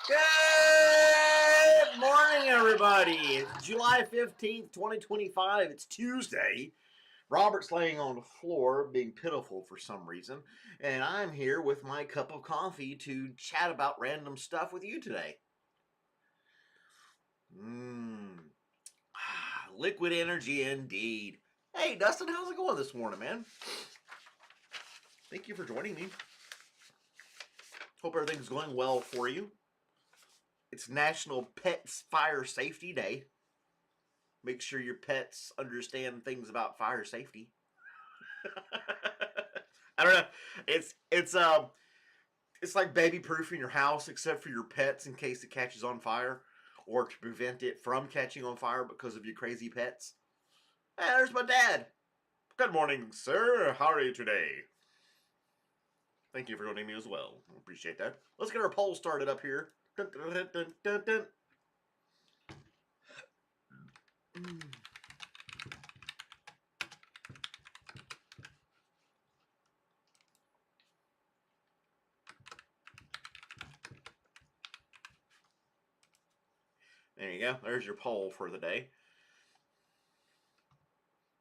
Good morning, everybody. It's July 15th, 2025. It's Tuesday. Robert's laying on the floor, being pitiful for some reason, and I'm here with my cup of coffee to chat about random stuff with you today. Mmm. Liquid energy indeed. Hey, Dustin, how's it going this morning, man? Thank you for joining me. Hope everything's going well for you. It's National Pets Fire Safety Day. Make sure your pets understand things about fire safety. I don't know. It's like baby proofing your house except for your pets in case it catches on fire or to prevent it from catching on fire because of your crazy pets. Hey, there's my dad. Good morning, sir. How are you today? Thank you for joining me as well. I appreciate that. Let's get our poll started up here. Dun, dun, dun, dun, dun. There you go. There's your poll for the day.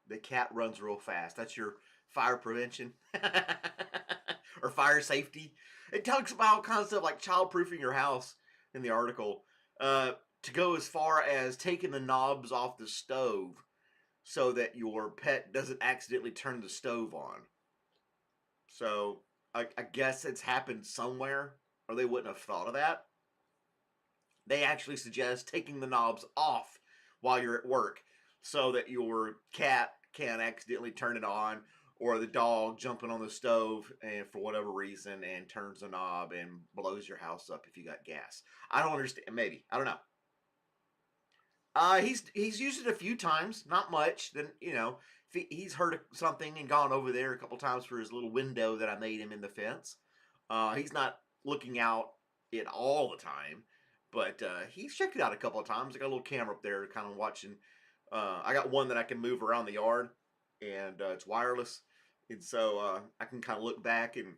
The cat runs real fast. That's your fire prevention or fire safety. It talks about concept like childproofing your house in the article. To go as far as taking the knobs off the stove so that your pet doesn't accidentally turn the stove on. So I guess it's happened somewhere, or they wouldn't have thought of that. They actually suggest taking the knobs off while you're at work so that your cat can't accidentally turn it on, or the dog jumping on the stove and for whatever reason and turns the knob and blows your house up if you got gas. I don't understand. Maybe I don't know. He's used it a few times, not much. Then if he's heard something and gone over there a couple times for his little window that I made him in the fence. He's not looking out it all the time, but he's checked it out a couple of times. I got a little camera up there, kind of watching. I got one that I can move around the yard, and it's wireless, and so I can kind of look back and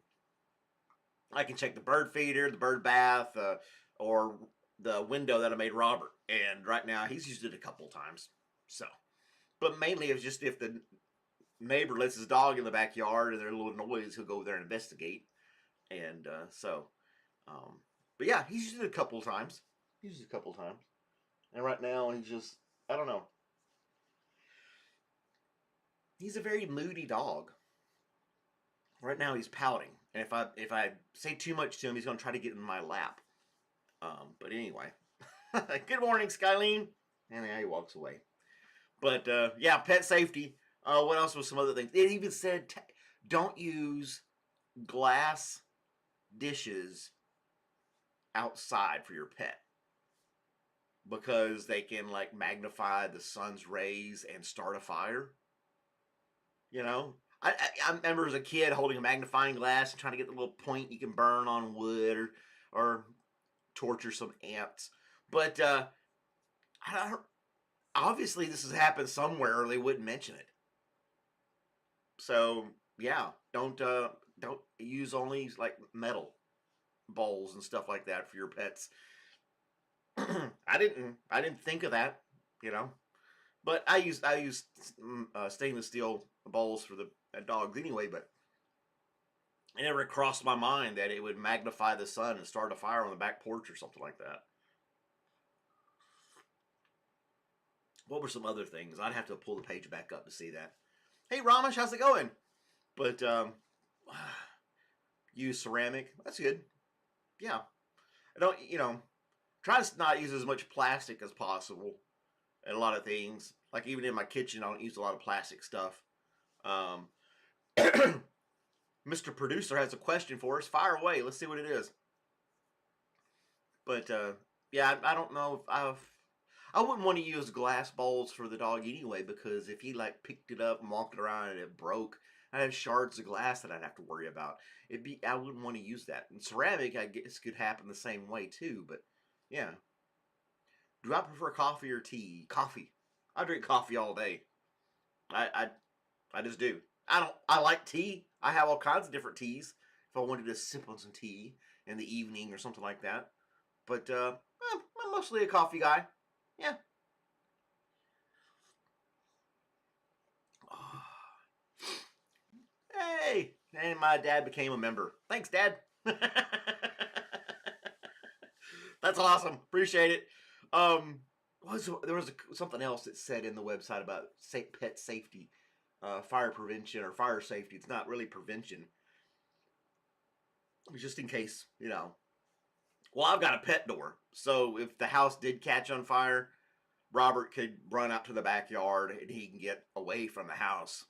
I can check the bird feeder, the bird bath, or the window that I made Robert. And right now he's used it a couple times. So, but mainly it's just if the neighbor lets his dog in the backyard and there's a little noise, he'll go there and investigate. And but yeah, he's used it a couple times. He's used it a couple times. And right now he's just, I don't know. He's a very moody dog. Right now he's pouting, and if I say too much to him, he's going to try to get in my lap. But anyway, good morning, Skylene. And now he walks away. But yeah, pet safety. What else was some other things? It even said don't use glass dishes outside for your pet because they can like magnify the sun's rays and start a fire. You know, I remember as a kid holding a magnifying glass and trying to get the little point you can burn on wood or torture some ants. But I don't, obviously this has happened somewhere or they wouldn't mention it. So yeah, don't use only like metal bowls and stuff like that for your pets. I didn't think of that, you know. But I use stainless steel bowls for the dogs anyway. But it never crossed my mind that it would magnify the sun and start a fire on the back porch or something like that. What were some other things? I'd have to pull the page back up to see that. Hey, Ramesh, how's it going? But use ceramic. That's good. Yeah. I don't, try to not use as much plastic as possible and a lot of things. Like even in my kitchen, I don't use a lot of plastic stuff. Um, Mr. Producer has a question for us. Fire away. Let's see what it is. But yeah, I don't know if I wouldn't want to use glass bowls for the dog anyway because if he like picked it up and walked it around and it broke, I'd have shards of glass that I'd have to worry about. I wouldn't want to use that. And ceramic, I guess, could happen the same way too. But yeah, do I prefer coffee or tea? Coffee. I drink coffee all day. I I just do. I don't. I like tea. I have all kinds of different teas. If I wanted to sip on some tea in the evening or something like that, but I'm mostly a coffee guy. Yeah. Hey, and my dad became a member. Thanks, Dad. That's awesome. Appreciate it. There was something else that said in the website about pet safety, fire prevention or fire safety. It's not really prevention. Just in case, you know. Well, I've got a pet door, so if the house did catch on fire, Robert could run out to the backyard and he can get away from the house.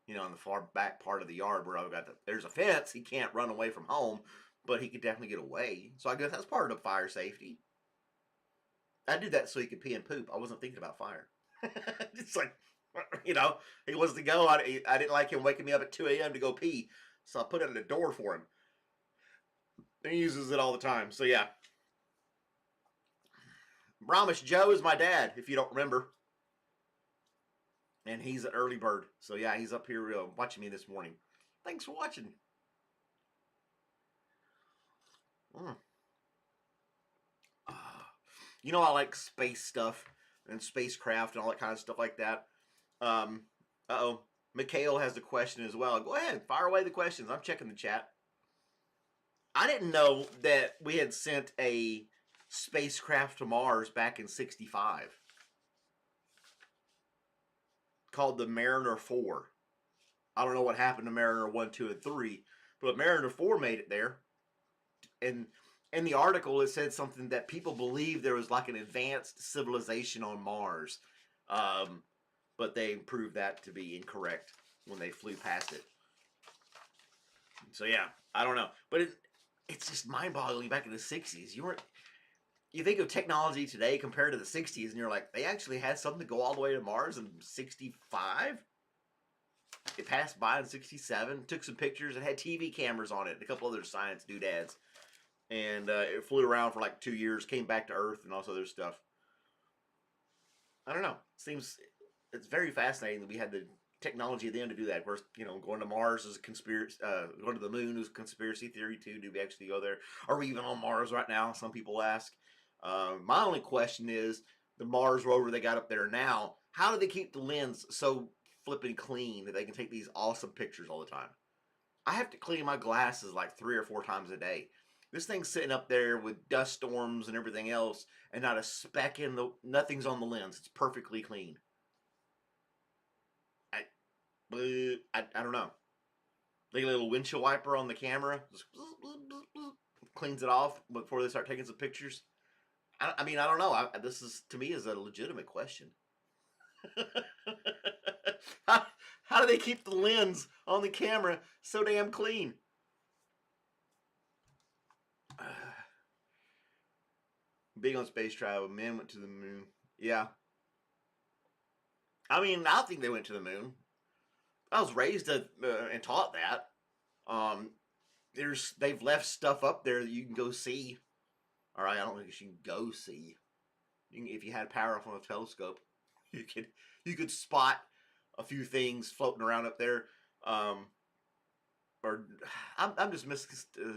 You know, in the far back part of the yard where I've got there's a fence. He can't run away from home, but he could definitely get away. So I guess that's part of fire safety. I did that so he could pee and poop. I wasn't thinking about fire. It's like, you know, he wants to go. I didn't like him waking me up at 2 a.m. to go pee, so I put it in the door for him. And he uses it all the time. So yeah, Bramish Joe is my dad, if you don't remember. And he's an early bird. So yeah, he's up here watching me this morning. Thanks for watching. Mm. You know, I like space stuff and spacecraft and all that kind of stuff like that. Uh-oh. Mikhail has a question as well. Go ahead, fire away the questions. I'm checking the chat. I didn't know that we had sent a spacecraft to Mars back in '65 called the Mariner 4. I don't know what happened to Mariner 1, 2, and 3, but Mariner 4 made it there. And in the article, it said something that people believe there was like an advanced civilization on Mars. But they proved that to be incorrect when they flew past it. So yeah, I don't know. But it's just mind-boggling back in the 60s. You think of technology today compared to the 60s, and you're like, they actually had something to go all the way to Mars in 65? It passed by in 67, took some pictures, it had TV cameras on it, and a couple other science doodads. And it flew around for like 2 years, came back to Earth, and all this other stuff. I don't know. It's very fascinating that we had the technology then to do that. First, you know, going to Mars is a conspiracy. Going to the moon is a conspiracy theory too. Do we actually go there? Are we even on Mars right now? Some people ask. My only question is the Mars rover they got up there now. How do they keep the lens so flipping clean that they can take these awesome pictures all the time? I have to clean my glasses like 3 or 4 times a day. This thing's sitting up there with dust storms and everything else, and not a speck nothing's on the lens. It's perfectly clean. I don't know. They get a little windshield wiper on the camera, just cleans it off before they start taking some pictures. I mean, I don't know. This is, to me, is a legitimate question. how do they keep the lens on the camera so damn clean? Big on space travel. Men went to the moon. Yeah. I mean, I think they went to the moon. I was raised and taught that. They've left stuff up there that you can go see. All right, I don't think you can go see. If you had power from a telescope, you could spot a few things floating around up there. Or I'm just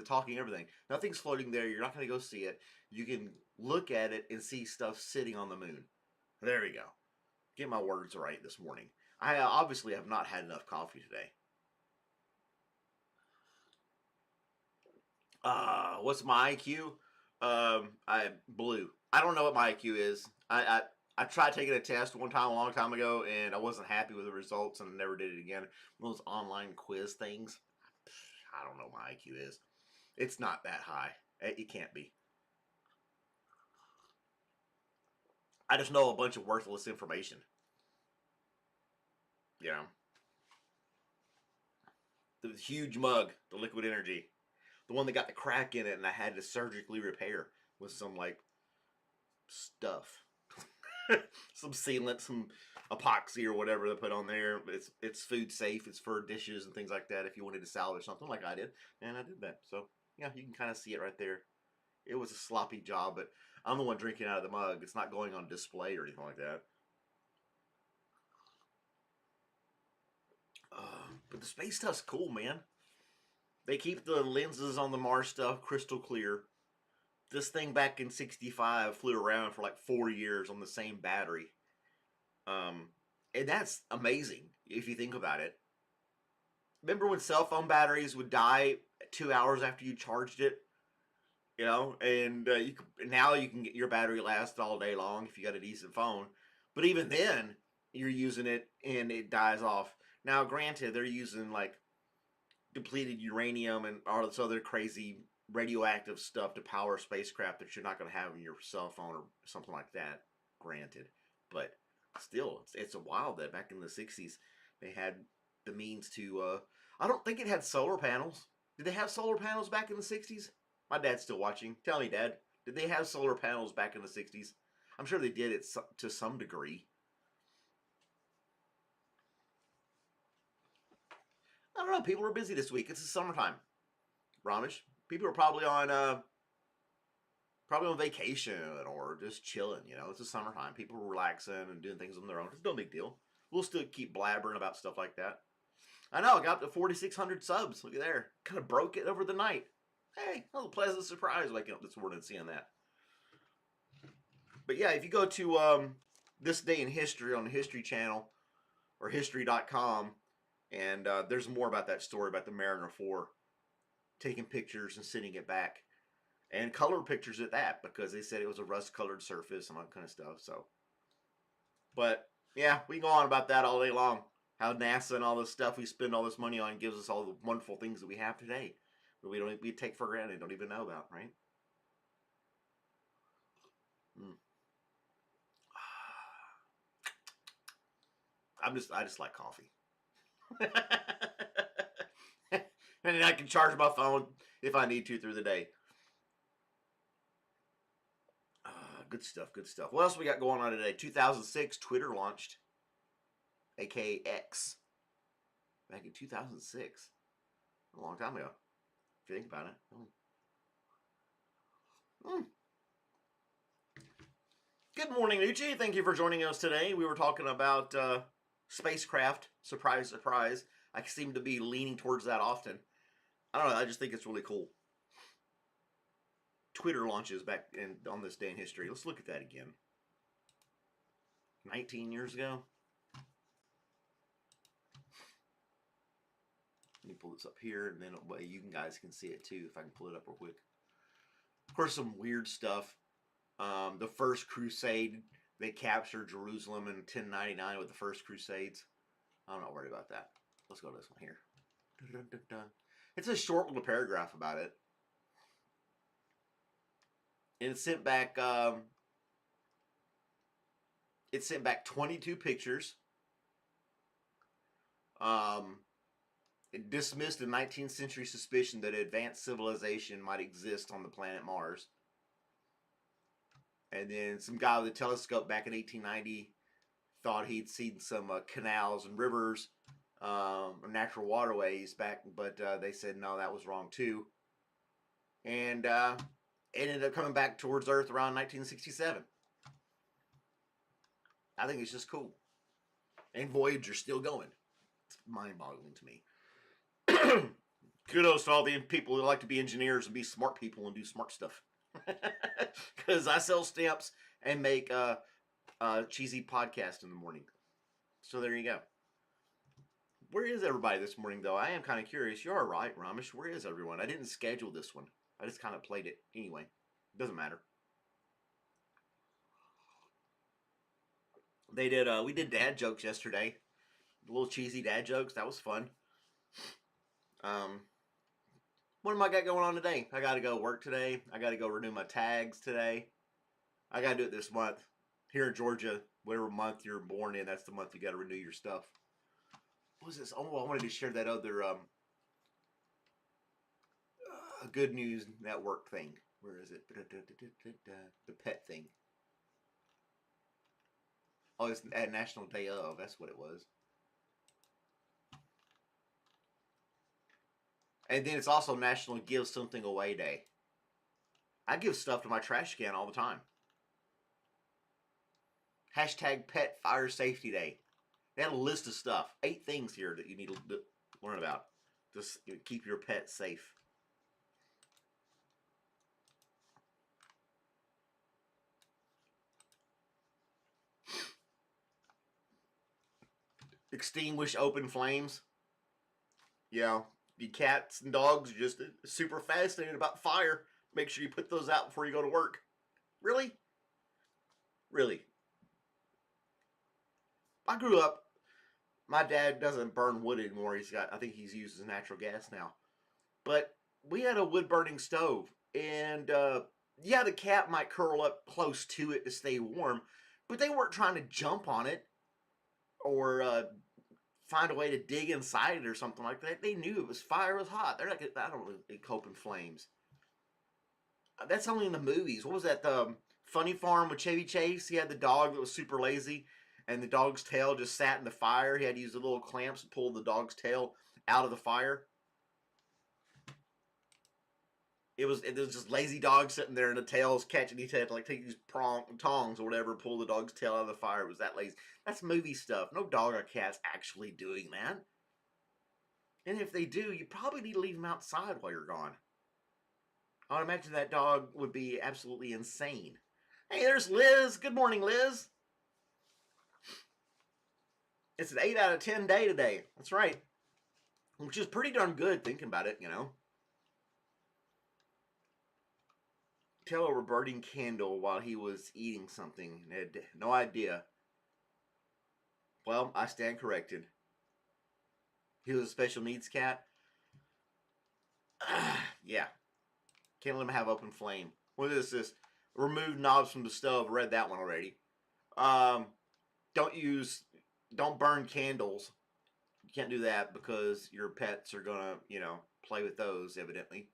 talking everything. Nothing's floating there. You're not going to go see it. You can look at it and see stuff sitting on the moon. There we go. Get my words right this morning. I obviously have not had enough coffee today. What's my IQ? Blue. I don't know what my IQ is. I tried taking a test one time a long time ago, and I wasn't happy with the results, and I never did it again. One of those online quiz things. I don't know what my IQ is. It's not that high. It can't be. I just know a bunch of worthless information. You know. The huge mug, the liquid energy. The one that got the crack in it and I had to surgically repair with some like stuff. Some sealant, some epoxy or whatever they put on there. It's food safe. It's for dishes and things like that if you wanted to salvage something like I did. And I did that. So yeah, you can kind of see it right there. It was a sloppy job, but I'm the one drinking out of the mug. It's not going on display or anything like that. But the space stuff's cool, man. They keep the lenses on the Mars stuff crystal clear. This thing back in '65 flew around for like 4 years on the same battery. Um, and that's amazing if you think about it. Remember when cell phone batteries would die 2 hours after you charged it? You know, and now you can get your battery last all day long if you got a decent phone. But even then, you're using it and it dies off. Now, granted, they're using like depleted uranium and all this other crazy radioactive stuff to power spacecraft that you're not going to have in your cell phone or something like that. Granted, but still, it's a wild that back in the '60s they had the means to. I don't think it had solar panels. Did they have solar panels back in the '60s? My dad's still watching. Tell me, Dad, did they have solar panels back in the '60s? I'm sure they did it to some degree. I don't know. People are busy this week. It's the summertime. Ramesh. People are probably on vacation or just chilling. You know, it's the summertime. People are relaxing and doing things on their own. It's no big deal. We'll still keep blabbering about stuff like that. I know. I got up to 4,600 subs. Look at there. Kind of broke it over the night. Hey, that was a pleasant surprise waking up this morning and seeing that. But yeah, if you go to This Day in History on the History Channel or history.com, and there's more about that story about the Mariner 4 taking pictures and sending it back. And color pictures at that, because they said it was a rust-colored surface and all that kind of stuff. So, but yeah, we can go on about that all day long. How NASA and all this stuff we spend all this money on gives us all the wonderful things that we have today, that we take for granted, don't even know about, right? Mm. I just like coffee. And I can charge my phone if I need to through the day. Good stuff, good stuff. What else we got going on today? 2006, Twitter launched, aka X, back in 2006. A long time ago, if you think about it. Good morning, Nucci. Thank you for joining us today. We were talking about spacecraft. Surprise, surprise. I seem to be leaning towards that often. I don't know. I just think it's really cool. Twitter launches back on this day in history. Let's look at that again. 19 years ago. Let me pull this up here, and then you guys can see it too if I can pull it up real quick. Of course, some weird stuff. The First Crusade, they captured Jerusalem in 1099 with the First Crusades. I'm not worried about that. Let's go to this one here. Dun, dun, dun. It's a short little paragraph about it. And it sent back 22 pictures. It dismissed a 19th century suspicion that advanced civilization might exist on the planet Mars. And then some guy with a telescope back in 1890 thought he'd seen some canals and rivers, natural waterways back, but they said no, that was wrong too. And it ended up coming back towards Earth around 1967. I think it's just cool. And Voyager's still going. It's mind-boggling to me. Kudos to all the people who like to be engineers and be smart people and do smart stuff. Because I sell stamps and make cheesy podcast in the morning. So there you go. Where is everybody this morning, though? I am kind of curious. You're all right, Ramesh. Where is everyone? I didn't schedule this one. I just kind of played it anyway. It doesn't matter. We did dad jokes yesterday. Little cheesy dad jokes. That was fun. What am I got going on today? I got to go work today. I got to go renew my tags today. I got to do it this month. Here in Georgia, whatever month you're born in, that's the month you got to renew your stuff. What was this? Oh, I wanted to share that other Good News Network thing. Where is it? The pet thing. Oh, it's at National Day of. That's what it was. And then it's also National Give Something Away Day. I give stuff to my trash can all the time. Hashtag Pet Fire Safety Day. They had a list of stuff. 8 things here that you need to learn about. Just keep your pet safe. extinguish open flames. You know, the cats and dogs are just super fascinated about fire. Make sure you put those out before you go to work. Really? Really? I grew up. My dad doesn't burn wood anymore. I think he's using natural gas now. But we had a wood burning stove, and yeah, the cat might curl up close to it to stay warm, but they weren't trying to jump on it or find a way to dig inside it or something like that. They knew it was fire, was hot. They're not. I don't know, cope in flames. That's only in the movies. What was that? The Funny Farm with Chevy Chase. He had the dog that was super lazy, and the dog's tail just sat in the fire. He had to use the little clamps to pull the dog's tail out of the fire. It was just lazy dog sitting there and the tail's catching. He had to like take these tongs or whatever, pull the dog's tail out of the fire. It was that lazy. That's movie stuff. No dog or cat's actually doing that. And if they do, you probably need to leave them outside while you're gone. I would imagine that dog would be absolutely insane. Hey, there's Liz. Good morning, Liz. It's an 8 out of 10 day today. That's right. Which is pretty darn good thinking about it, you know. Tail over burning candle while he was eating something. Had no idea. Well, I stand corrected. He was a special needs cat. Yeah. Can't let him have open flame. What is this? Remove knobs from the stove. Read that one already. Um, don't burn candles. You can't do that because your pets are gonna, play with those. Evidently,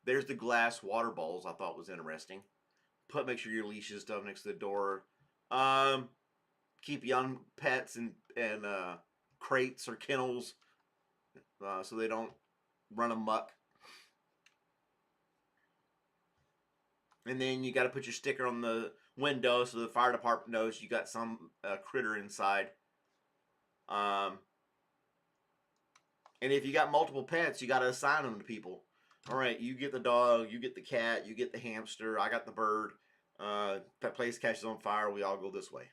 there's the glass water bowls. I thought was interesting. Make sure your leash is stuff next to the door. Um, Keep young pets in crates or kennels so they don't run amok. And then you got to put your sticker on the window so the fire department knows you got some critter inside. And if you got multiple pets, you got to assign them to people. All right, you get the dog, you get the cat, you get the hamster, I got the bird. That place catches on fire, we all go this way.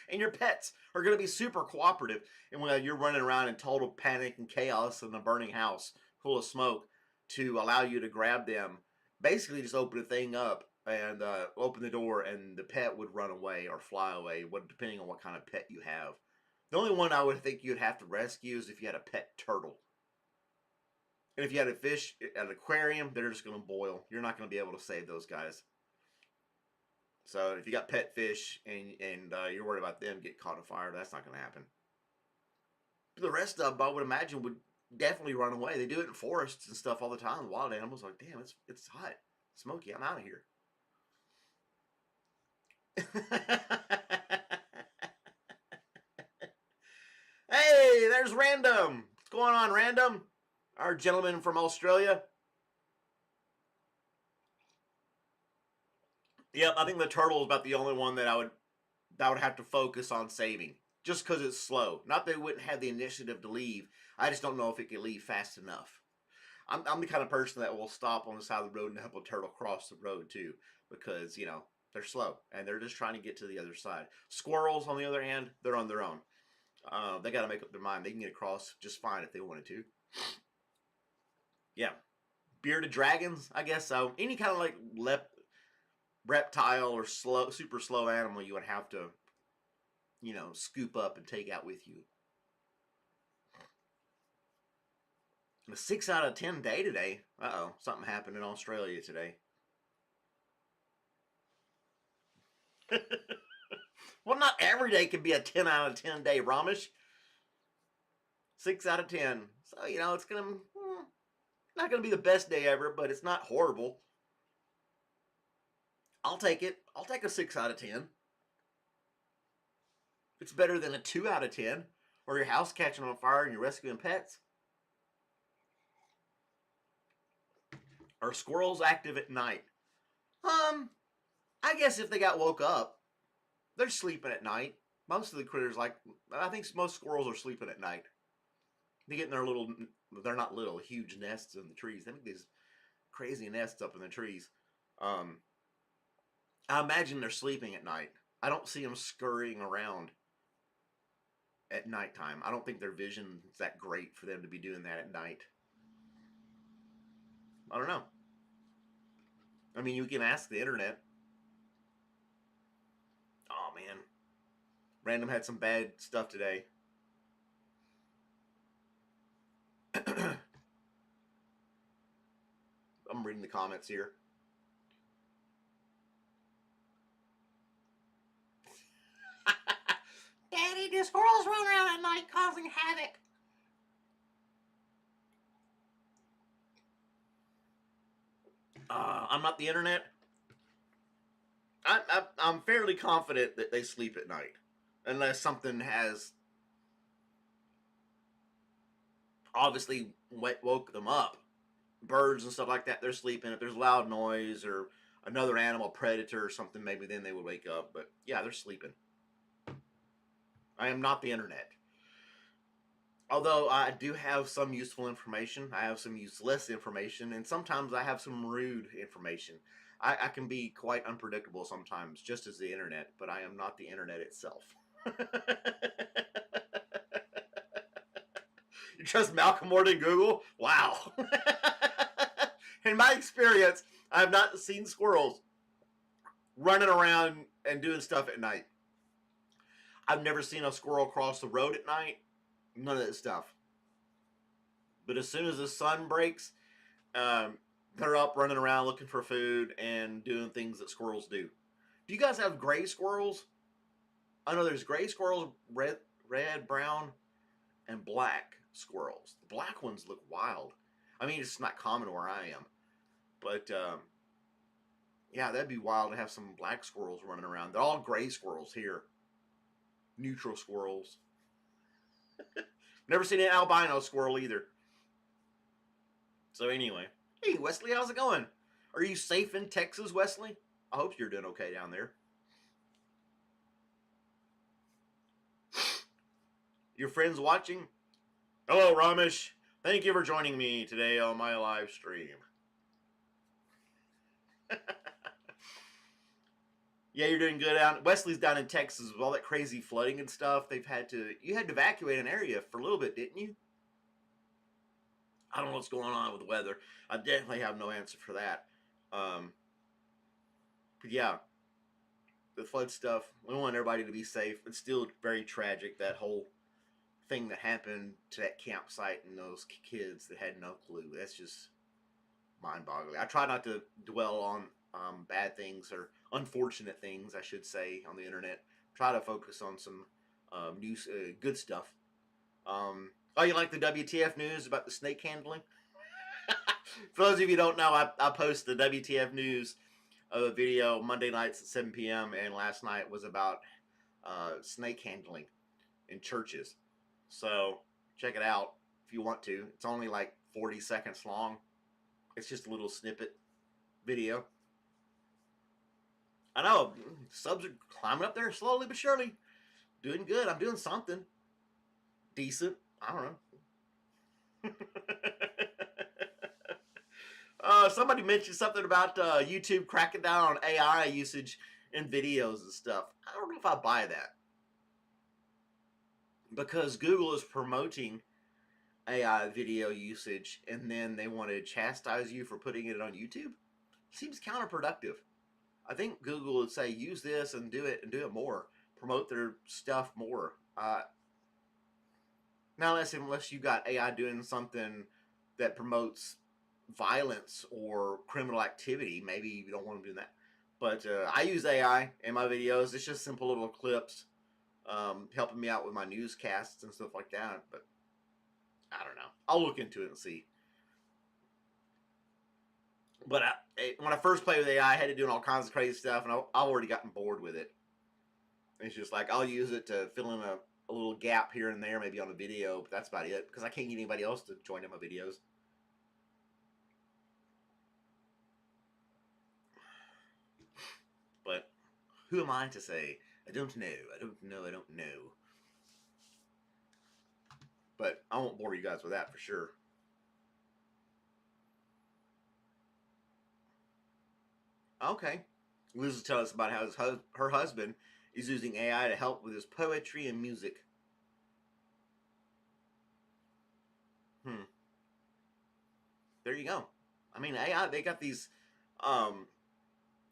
And your pets are going to be super cooperative. And when you're running around in total panic and chaos in a burning house full of smoke, to allow you to grab them, basically just open the thing up and open the door, and the pet would run away or fly away, depending on what kind of pet you have. The only one I would think you'd have to rescue is if you had a pet turtle. And if you had a fish at an aquarium, they're just going to boil. You're not going to be able to save those guys. So if you got pet fish and you're worried about them getting caught on fire, that's not going to happen. The rest of them, I would imagine, would definitely run away. They do it in forests and stuff all the time. The wild animals are like, damn, it's hot, smoky. I'm out of here. Hey, there's Random. What's going on, Random? Our gentleman from Australia. Yep, I think the turtle is about the only one that I would have to focus on saving, just because it's slow. Not that it wouldn't have the initiative to leave. I just don't know if it can leave fast enough. I'm the kind of person that will stop on the side of the road and help a turtle cross the road too, because they're slow and they're just trying to get to the other side. Squirrels, on the other hand, they're on their own. They got to make up their mind. They can get across just fine if they wanted to. Yeah, bearded dragons, I guess so. Any kind of like reptile or super slow animal, you would have to, scoop up and take out with you. A 6 out of 10 day today. Uh-oh, something happened in Australia today. Well, not every day can be a 10 out of 10 day, Ramesh. 6 out of 10. So, it's not going to be the best day ever, but it's not horrible. I'll take it. I'll take a 6 out of 10. It's better than a 2 out of 10, or your house catching on fire and you're rescuing pets. Are squirrels active at night? I guess if they got woke up, they're sleeping at night. Most of the critters, I think most squirrels are sleeping at night. They get in their they're not little, huge nests in the trees. They make these crazy nests up in the trees. I imagine they're sleeping at night. I don't see them scurrying around. at nighttime. I don't think their vision is that great for them to be doing that at night. I don't know. I mean, you can ask the internet. Oh man, Random had some bad stuff today. I'm reading the comments here. Daddy, do squirrels run around at night causing havoc? I'm not the internet. I'm fairly confident that they sleep at night, unless something has obviously woke them up. Birds and stuff like that, they're sleeping. If there's loud noise or another animal, predator or something, maybe then they would wake up. But yeah, they're sleeping. I am not the internet. Although I do have some useful information, I have some useless information, and sometimes I have some rude information. I can be quite unpredictable sometimes, just as the internet, but I am not the internet itself. You trust Malcolm more than Google? Wow. In my experience, I have not seen squirrels running around and doing stuff at night. I've never seen a squirrel cross the road at night. None of that stuff. But as soon as the sun breaks, um, they're up running around looking for food and doing things that squirrels do. Do you guys have gray squirrels? I know there's gray squirrels, red, brown, and black squirrels. The black ones look wild. I mean, it's not common where I am, but yeah, that'd be wild to have some black squirrels running around. They're all gray squirrels here, neutral squirrels. Never seen an albino squirrel either. So anyway, hey Wesley, how's it going? Are you safe in Texas, Wesley? I hope you're doing okay down there. Your friends watching? Hello, Ramesh. Thank you for joining me today on my live stream. Yeah, you're doing good out. Wesley's down in Texas with all that crazy flooding and stuff. You had to evacuate an area for a little bit, didn't you? I don't know what's going on with the weather. I definitely have no answer for that. Um, but yeah, the flood stuff. We want everybody to be safe. It's still very tragic, that whole thing that happened to that campsite and those kids that had no clue. That's just mind-boggling. I try not to dwell on bad things or unfortunate things, I should say, on the internet. Try to focus on some news, good stuff. Oh, you like the WTF news about the snake handling? For those of you who don't know, I post the WTF news video Monday nights at 7 p.m. and last night was about snake handling in churches. So check it out if you want to. It's only like 40 seconds long. It's just a little snippet video. I know subs are climbing up there slowly but surely. Doing good. I'm doing something decent. I don't know. Somebody mentioned something about YouTube cracking down on AI usage in videos and stuff. I don't know if I buy that. Because Google is promoting AI video usage and then they want to chastise you for putting it on YouTube. Seems counterproductive. I think Google would say use this and do it more. Promote their stuff more. Now unless you got AI doing something that promotes violence or criminal activity, maybe you don't want them doing that. But I use AI in my videos. It's just simple little clips, helping me out with my newscasts and stuff like that. But I don't know. I'll look into it and see. But when I first played with AI, I had to do all kinds of crazy stuff, and I've already gotten bored with it. It's just like I'll use it to fill in a little gap here and there, maybe on a video, but that's about it, because I can't get anybody else to join in my videos. But who am I to say? I don't know. I don't know. But I won't bore you guys with that for sure. Okay. Liz will tell us about how her husband is using AI to help with his poetry and music. Hmm. There you go. I mean, AI, they got these. Um,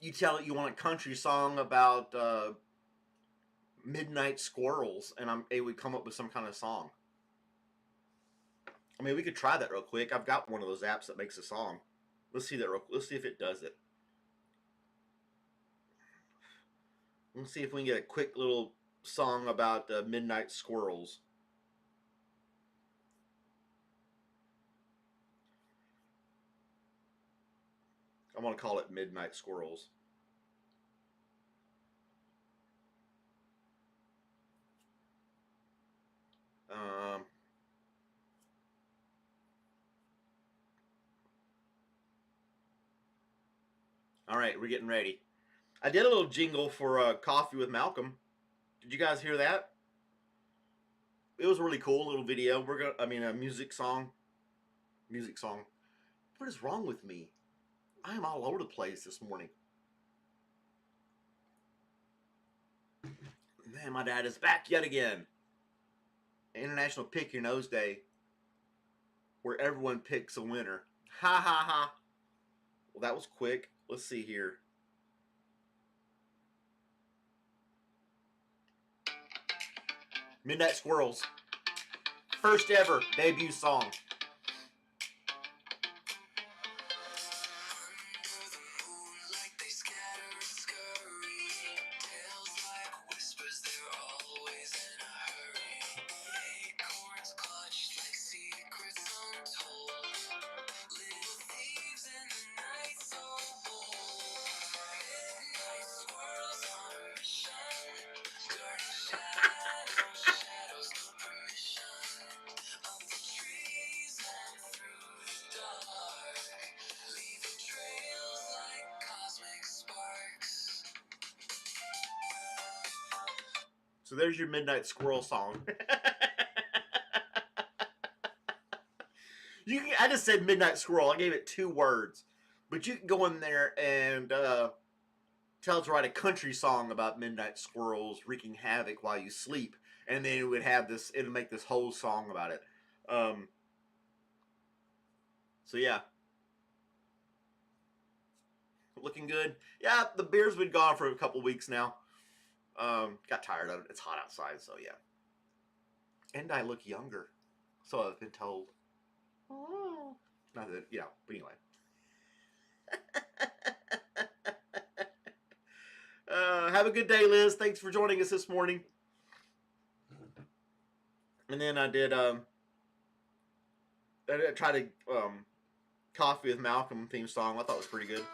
you tell it you want a country song about midnight squirrels, and it would come up with some kind of song. I mean, we could try that real quick. I've got one of those apps that makes a song. Let's see that. Let's see if it does it. Let's see if we can get a quick little song about midnight squirrels. I want to call it Midnight Squirrels. Um, all right, we're getting ready. I did a little jingle for Coffee with Malcolm. Did you guys hear that? It was a really cool little video. A music song. Music song. What is wrong with me? I am all over the place this morning. Man, my dad is back yet again. International Pick Your Nose Day, where everyone picks a winner. Ha ha ha. Well, that was quick. Let's see here. Midnight Squirrels. First ever debut song. So there's your Midnight Squirrel song. I just said Midnight Squirrel. I gave it 2 words. But you can go in there and tell it to write a country song about midnight squirrels wreaking havoc while you sleep. And then it would make this whole song about it. So yeah. Looking good. Yeah, the beer's been gone for a couple weeks now. Got tired of it. It's hot outside, so yeah. And I look younger. So I've been told. Oh. Not that, but anyway. Have a good day, Liz. Thanks for joining us this morning. And then I tried a Coffee with Malcolm theme song. I thought it was pretty good.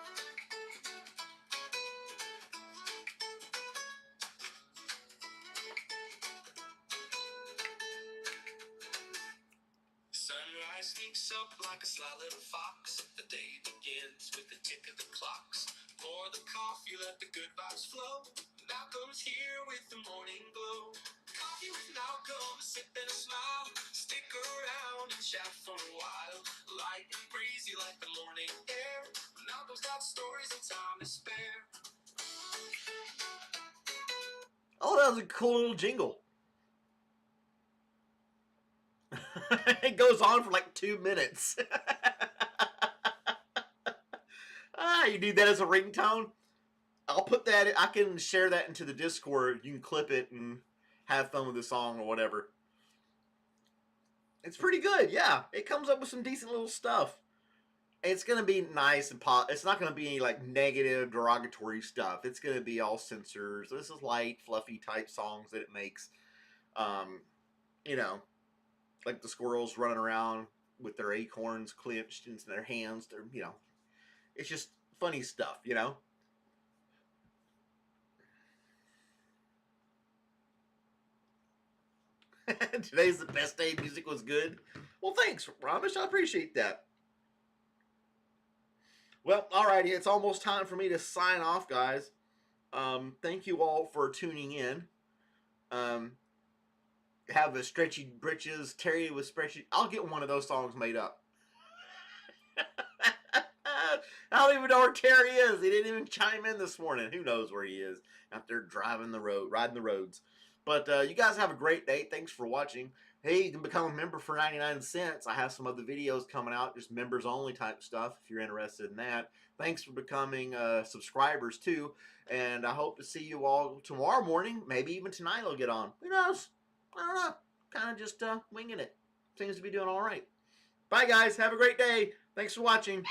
Sunrise sneaks up like a sly little fox. The day begins with the tick of the clocks. Pour the coffee, let the good vibes flow. Malcolm's here with the morning glow. Coffee with Malcolm, sip and a smile. Stick around and chat for a while. Light and breezy like the morning air. Malcolm's got stories and time to spare. Oh, that was a cool little jingle. It goes on for like 2 minutes. You need that as a ringtone? I'll put that. I can share that into the Discord. You can clip it and have fun with the song or whatever. It's pretty good. Yeah, it comes up with some decent little stuff. It's gonna be nice and It's not gonna be any like negative, derogatory stuff. It's gonna be all censors. This is light, fluffy type songs that it makes. Like the squirrels running around with their acorns clenched into their hands. It's just funny stuff. Today's the best day. Music was good. Well, thanks, Ramesh. I appreciate that. Well, alrighty. It's almost time for me to sign off, guys. Thank you all for tuning in. Have a stretchy britches, Terry with stretchy. I'll get one of those songs made up. I don't even know where Terry is. He didn't even chime in this morning. Who knows where he is? Out there riding the roads. But you guys have a great day. Thanks for watching. hey, you can become a member for 99 cents. I have some other videos coming out, just members only type stuff if you're interested in that. Thanks for becoming subscribers too. And I hope to see you all tomorrow morning. Maybe even tonight I'll get on. Who knows? I don't know. Kind of just winging it. Seems to be doing all right. Bye, guys. Have a great day. Thanks for watching.